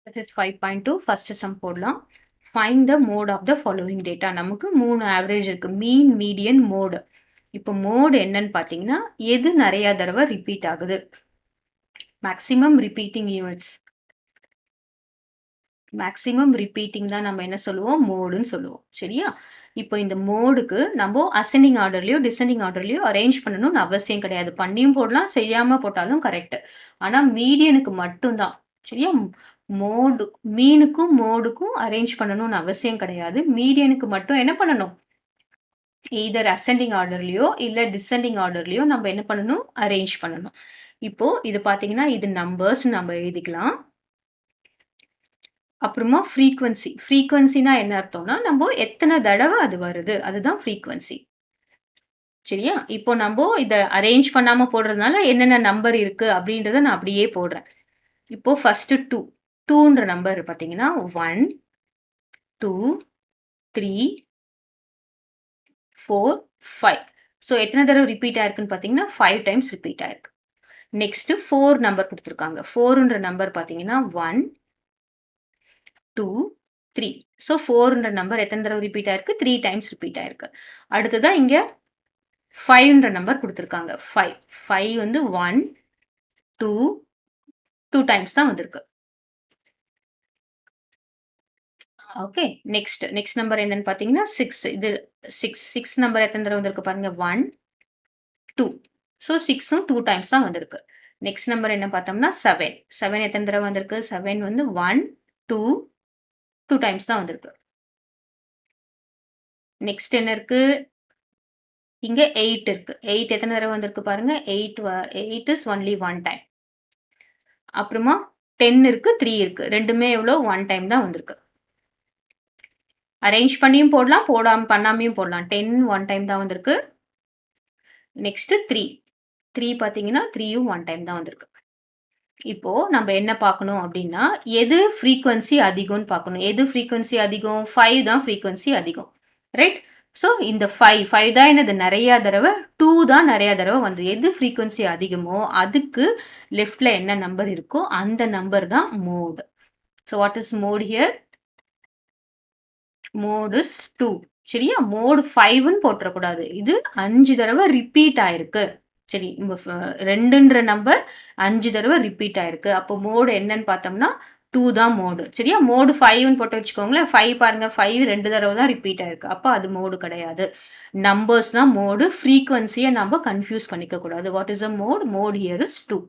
That is 5.2 first sum போடலாம். Find the mode of the following data. நமக்கு 3 average இருக்கு. mean, median, mode. இப்போ mode என்னன்னு பார்த்தீங்கன்னா எது நிறைய தடவை ரிப்பீட் ஆகுது. Maximum repeating units. Maximum repeating தான் நம்ம என்ன சொல்லுவோம் மோடுன்னு சொல்லுவோம். சரியா? இப்போ இந்த மோடுக்கு நம்ம அசெண்டிங் ஆர்டர்லயோ டிசெண்டிங் ஆர்டர்லயோ அரேஞ்ச் பண்ணணும்னு அவசியம் கிடையாது. பண்ணியும் போடலாம், செய்யாம போட்டாலும் கரெக்ட். ஆனா மீடியனுக்கு மட்டும்தான். சரியா? மோடு மீனுக்கும் மோடுக்கும் அரேஞ்ச் பண்ணணும்னு அவசியம் கிடையாது. மீடியனுக்கு மட்டும் என்ன பண்ணணும்? எய்தர் அசெண்டிங் ஆர்டர்லயோ இல்ல டிசெண்டிங் ஆர்டர்லயோ நம்ம என்ன பண்ணணும்? அரேஞ்ச் பண்ணணும். இப்போ இது பாத்தீங்கன்னா இது நம்பர்ஸ் நம்ம எழுதிக்கலாம். அப்புறமா ஃப்ரீக்வன்சி. ஃப்ரீக்வன்சினா என்ன அர்த்தம்னா நம்ம எத்தனை தடவை அது வருது அதுதான் ஃப்ரீக்வன்சி. சரியா? இப்போ நம்ம இத அரேஞ்ச் பண்ணாம போடுறதுனால என்னென்ன நம்பர் இருக்கு அப்படின்றத நான் அப்படியே போடுறேன். இப்போ ஃபர்ஸ்ட் 2. 2ன்ற நம்பர் பாத்தீங்கன்னா 1 2 3 4 5. ஸோ எத்தனை தடவை ரிப்பீட் ஆயிருக்குன்னு பாத்தீங்கன்னா 5 டைம்ஸ் ரிப்பீட் ஆயிருக்கு. நெக்ஸ்ட் 4 நம்பர் கொடுத்துருக்காங்க. 4ன்ற நம்பர் பாத்தீங்கன்னா 1 2 3. ஸோ 4ன்ற நம்பர் எத்தனை தடவை ரிப்பீட் ஆயிருக்கு? 3 டைம்ஸ் ரிப்பீட் ஆயிருக்கு. அடுத்ததா இங்க 5ன்ற நம்பர் கொடுத்துருக்காங்க. 5. 5 வந்து 1 2 2 டைம்ஸ் தான் வந்திருக்கு. ஓகே. நெக்ஸ்ட் நம்பர் என்னன்னு பாத்தீங்கன்னா 6. இது 6 நம்பர் எத்தனை தடவை வந்திருக்கு பாருங்க 1 2. ஸோ 6ம் 2 டைம்ஸ் தான் வந்திருக்கு. நெக்ஸ்ட் நம்பர் என்ன பார்த்தோம்னா 7. 7 எத்தனை தடவை வந்திருக்கு? 7 வந்து 1 2 2 டைம்ஸ் தான் வந்திருக்கு. நெக்ஸ்ட் என்ன இருக்கு? இங்க 8 இருக்கு. 8 எத்தனை தடவை வந்திருக்கு பாருங்க 8 இஸ் ஒன்லி 1 டைம். அப்புறமா 10 இருக்கு 3 இருக்கு. ரெண்டுமே எவ்வளோ 1 டைம் தான் வந்திருக்கு. அரேஞ்ச் பண்ணியும் போடலாம், பண்ணாமையும் போடலாம். 10 1 டைம் தான் வந்திருக்கு. நெக்ஸ்ட் 3 பாத்தீங்கன்னா 3யும் 1 டைம் தான் வந்திருக்கு. இப்போ நம்ம என்ன பார்க்கணும் அப்படின்னா எது ஃப்ரீக்வன்சி அதிகம்னு பார்க்கணும். எது ஃப்ரீக்வன்சி அதிகம்? 5 தான் ஃப்ரீக்வன்சி அதிகம். ரைட்? ஸோ இந்த 5 தான் என்னது நிறைய தடவை, 2 தான் நிறைய தடவை வந்து எது ஃப்ரீக்வன்சி அதிகமோ அதுக்கு லெஃப்ட்ல என்ன நம்பர் இருக்கோ அந்த நம்பர் தான் mode. So what is mode here? Mode is 2. சரியா? மோட் 5ன்னு போட்டுறக்கூடாது. இது 5 தடவை ரிப்பீட் ஆயிருக்கு. சரி, 2ன்ற நம்பர் 5 தடவை ரிப்பீட் ஆயிருக்கு. அப்போ மோடு என்னன்னு பார்த்தோம்னா 2 தான் மோடு. சரியா? மோடு 5ன்னு போட்டு வச்சுக்கோங்களேன். 5 பாருங்க 5 2 தடவை தான் ரிப்பீட் ஆயிருக்கு. அப்போ அது மோடு கிடையாது. நம்பர்ஸ் தான் மோடு. ஃப்ரீக்வன்சியை நம்ம கன்ஃபியூஸ் பண்ணிக்க கூடாது. What is a mode? Mode here is 2.